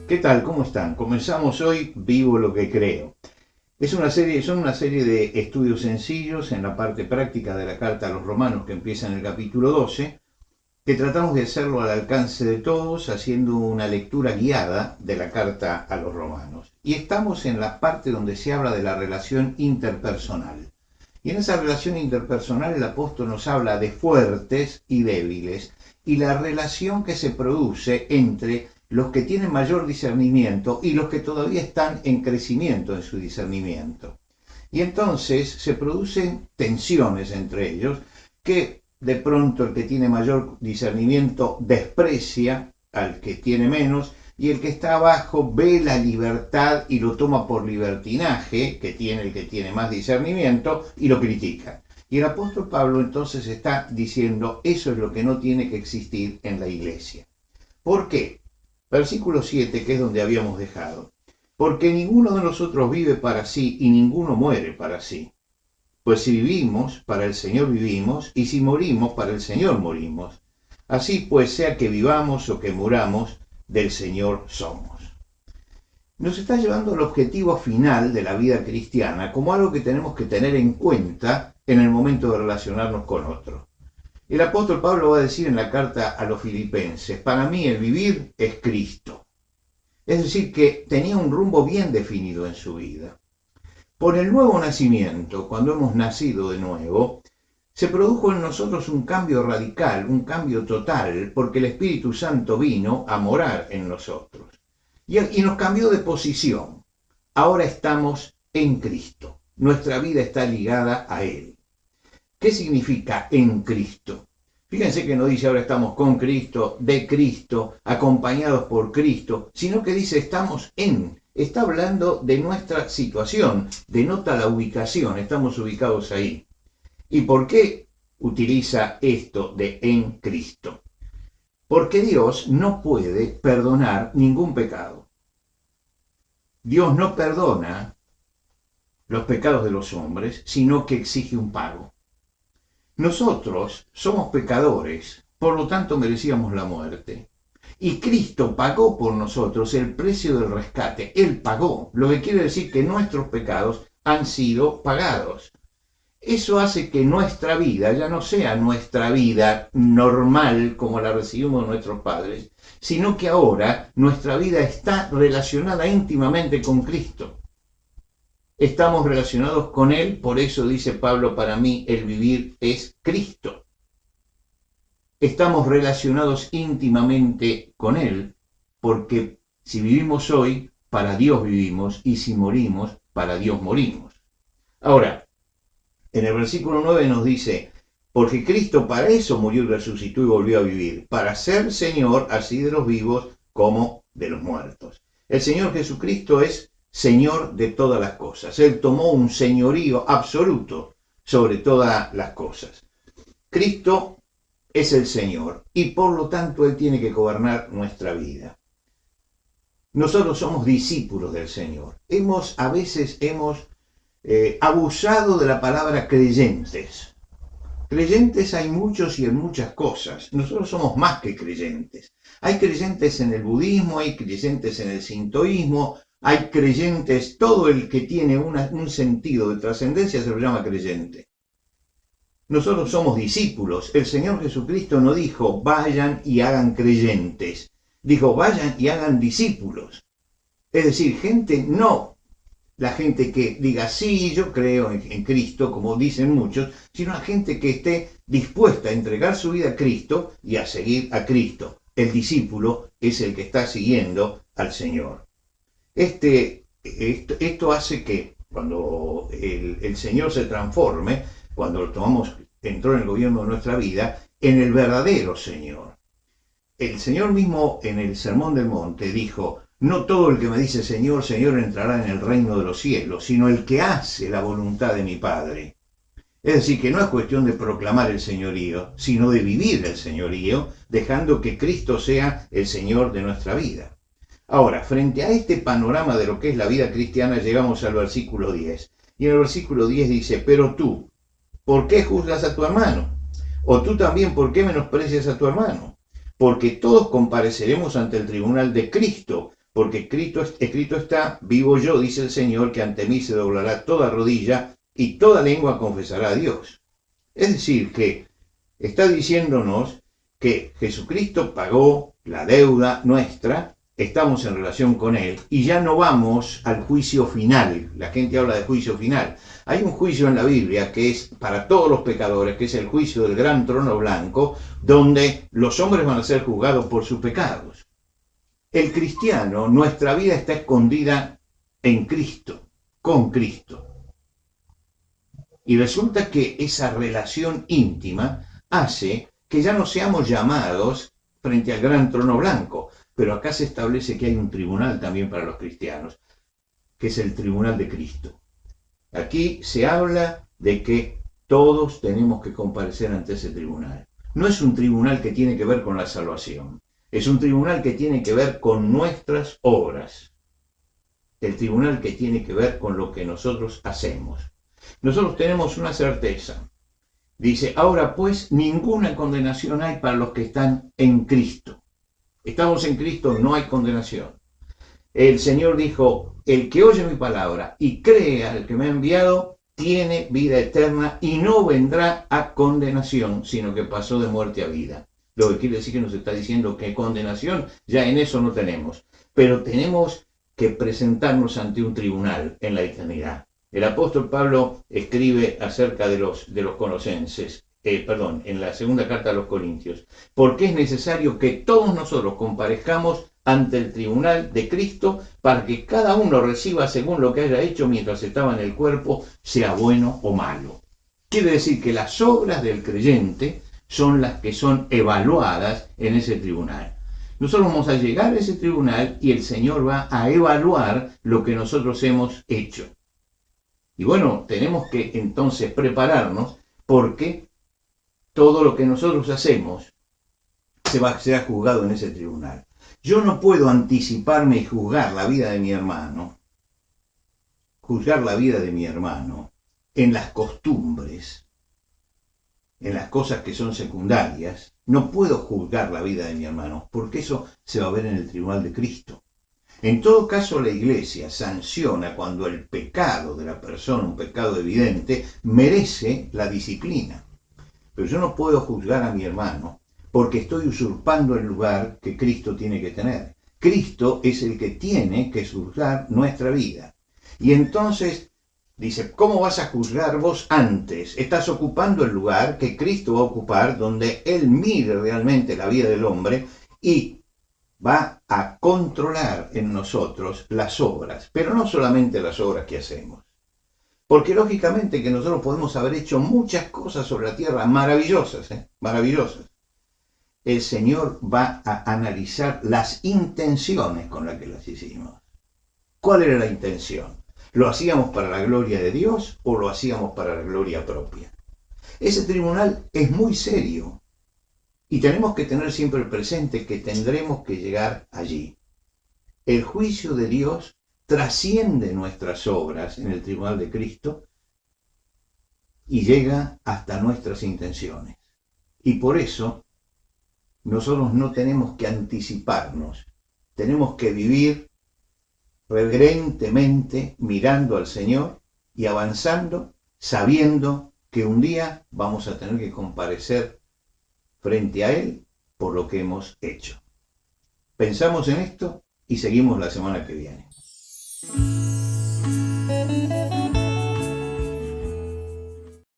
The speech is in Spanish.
¿Qué tal? ¿Cómo están? Comenzamos hoy Vivo lo que creo. Son una serie de estudios sencillos en la parte práctica de la carta a los romanos que empieza en el capítulo 12, que tratamos de hacerlo al alcance de todos, haciendo una lectura guiada de la carta a los romanos. Y estamos en la parte donde se habla de la relación interpersonal. Y en esa relación interpersonal el apóstol nos habla de fuertes y débiles, y la relación que se produce entre los que tienen mayor discernimiento y los que todavía están en crecimiento en su discernimiento. Y entonces se producen tensiones entre ellos que de pronto el que tiene mayor discernimiento desprecia al que tiene menos, y el que está abajo ve la libertad y lo toma por libertinaje que tiene el que tiene más discernimiento y lo critica. Y el apóstol Pablo entonces está diciendo, eso es lo que no tiene que existir en la iglesia. ¿Por qué? Versículo 7, que es donde habíamos dejado. Porque ninguno de nosotros vive para sí y ninguno muere para sí. Pues si vivimos, para el Señor vivimos, y si morimos, para el Señor morimos. Así pues, sea que vivamos o que muramos, del Señor somos. Nos está llevando al objetivo final de la vida cristiana como algo que tenemos que tener en cuenta en el momento de relacionarnos con otros. El apóstol Pablo va a decir en la carta a los filipenses, para mí el vivir es Cristo. Es decir, que tenía un rumbo bien definido en su vida. Por el nuevo nacimiento, cuando hemos nacido de nuevo, se produjo en nosotros un cambio radical, un cambio total, porque el Espíritu Santo vino a morar en nosotros. Y nos cambió de posición. Ahora estamos en Cristo. Nuestra vida está ligada a Él. ¿Qué significa en Cristo? Fíjense que no dice ahora estamos con Cristo, de Cristo, acompañados por Cristo, sino que dice estamos en. Está hablando de nuestra situación, denota la ubicación, estamos ubicados ahí. ¿Y por qué utiliza esto de en Cristo? Porque Dios no puede perdonar ningún pecado. Dios no perdona los pecados de los hombres, sino que exige un pago. Nosotros somos pecadores, por lo tanto merecíamos la muerte. Y Cristo pagó por nosotros el precio del rescate. Él pagó, lo que quiere decir que nuestros pecados han sido pagados. Eso hace que nuestra vida ya no sea nuestra vida normal como la recibimos nuestros padres, sino que ahora nuestra vida está relacionada íntimamente con Cristo. Estamos relacionados con Él, por eso dice Pablo, para mí el vivir es Cristo. Estamos relacionados íntimamente con Él, porque si vivimos hoy, para Dios vivimos, y si morimos, para Dios morimos. Ahora, en el versículo 9 nos dice, porque Cristo para eso murió y resucitó y volvió a vivir, para ser Señor así de los vivos como de los muertos. El Señor Jesucristo es Señor de todas las cosas. Él tomó un señorío absoluto sobre todas las cosas. Cristo es el Señor y por lo tanto Él tiene que gobernar nuestra vida. Nosotros somos discípulos del Señor. A veces hemos abusado de la palabra creyentes. Creyentes hay muchos y en muchas cosas. Nosotros somos más que creyentes. Hay creyentes en el budismo, hay creyentes en el sintoísmo, hay creyentes, todo el que tiene un sentido de trascendencia se lo llama creyente. Nosotros somos discípulos. El Señor Jesucristo no dijo, vayan y hagan creyentes. Dijo, vayan y hagan discípulos. Es decir, no la gente que diga, sí, yo creo en Cristo, como dicen muchos, sino la gente que esté dispuesta a entregar su vida a Cristo y a seguir a Cristo. El discípulo es el que está siguiendo al Señor. Esto hace que cuando el Señor se transforme, cuando lo tomamos, entró en el gobierno de nuestra vida, en el verdadero Señor. El Señor mismo en el Sermón del Monte dijo, no todo el que me dice Señor, Señor entrará en el reino de los cielos, sino el que hace la voluntad de mi Padre. Es decir, que no es cuestión de proclamar el señorío, sino de vivir el señorío, dejando que Cristo sea el Señor de nuestra vida. Ahora, frente a este panorama de lo que es la vida cristiana, llegamos al versículo 10. Y en el versículo 10 dice, pero tú, ¿por qué juzgas a tu hermano? O tú también, ¿por qué menosprecias a tu hermano? Porque todos compareceremos ante el tribunal de Cristo, porque escrito está, vivo yo, dice el Señor, que ante mí se doblará toda rodilla y toda lengua confesará a Dios. Es decir, que está diciéndonos que Jesucristo pagó la deuda nuestra, estamos en relación con Él y ya no vamos al juicio final. La gente habla de juicio final. Hay un juicio en la Biblia que es para todos los pecadores, que es el juicio del gran trono blanco, donde los hombres van a ser juzgados por sus pecados. El cristiano, nuestra vida está escondida en Cristo, con Cristo. Y resulta que esa relación íntima hace que ya no seamos llamados frente al gran trono blanco. Pero acá se establece que hay un tribunal también para los cristianos, que es el tribunal de Cristo. Aquí se habla de que todos tenemos que comparecer ante ese tribunal. No es un tribunal que tiene que ver con la salvación, es un tribunal que tiene que ver con nuestras obras. El tribunal que tiene que ver con lo que nosotros hacemos. Nosotros tenemos una certeza. Dice, ahora pues ninguna condenación hay para los que están en Cristo. Estamos en Cristo, no hay condenación. El Señor dijo, el que oye mi palabra y cree al que me ha enviado, tiene vida eterna y no vendrá a condenación, sino que pasó de muerte a vida. Lo que quiere decir que nos está diciendo que condenación ya en eso no tenemos, pero tenemos que presentarnos ante un tribunal en la eternidad. El apóstol Pablo escribe acerca de los colosenses, en la segunda carta a los Corintios, porque es necesario que todos nosotros comparezcamos ante el tribunal de Cristo para que cada uno reciba según lo que haya hecho mientras estaba en el cuerpo, sea bueno o malo. Quiere decir que las obras del creyente son las que son evaluadas en ese tribunal. Nosotros vamos a llegar a ese tribunal y el Señor va a evaluar lo que nosotros hemos hecho. Y bueno, tenemos que entonces prepararnos porque todo lo que nosotros hacemos será juzgado en ese tribunal. Yo no puedo anticiparme y juzgar la vida de mi hermano, en las costumbres, en las cosas que son secundarias. No puedo juzgar la vida de mi hermano, porque eso se va a ver en el tribunal de Cristo. En todo caso, la Iglesia sanciona cuando el pecado de la persona, un pecado evidente, merece la disciplina. Pero yo no puedo juzgar a mi hermano porque estoy usurpando el lugar que Cristo tiene que tener. Cristo es el que tiene que juzgar nuestra vida. Y entonces dice, ¿cómo vas a juzgar vos antes? Estás ocupando el lugar que Cristo va a ocupar, donde Él mire realmente la vida del hombre y va a controlar en nosotros las obras, pero no solamente las obras que hacemos. Porque lógicamente que nosotros podemos haber hecho muchas cosas sobre la tierra maravillosas, maravillosas. El Señor va a analizar las intenciones con las que las hicimos. ¿Cuál era la intención? ¿Lo hacíamos para la gloria de Dios o lo hacíamos para la gloria propia? Ese tribunal es muy serio y tenemos que tener siempre presente que tendremos que llegar allí. El juicio de Dios trasciende nuestras obras en el tribunal de Cristo y llega hasta nuestras intenciones. Y por eso nosotros no tenemos que anticiparnos, tenemos que vivir reverentemente mirando al Señor y avanzando, sabiendo que un día vamos a tener que comparecer frente a Él por lo que hemos hecho. Pensamos en esto y seguimos la semana que viene.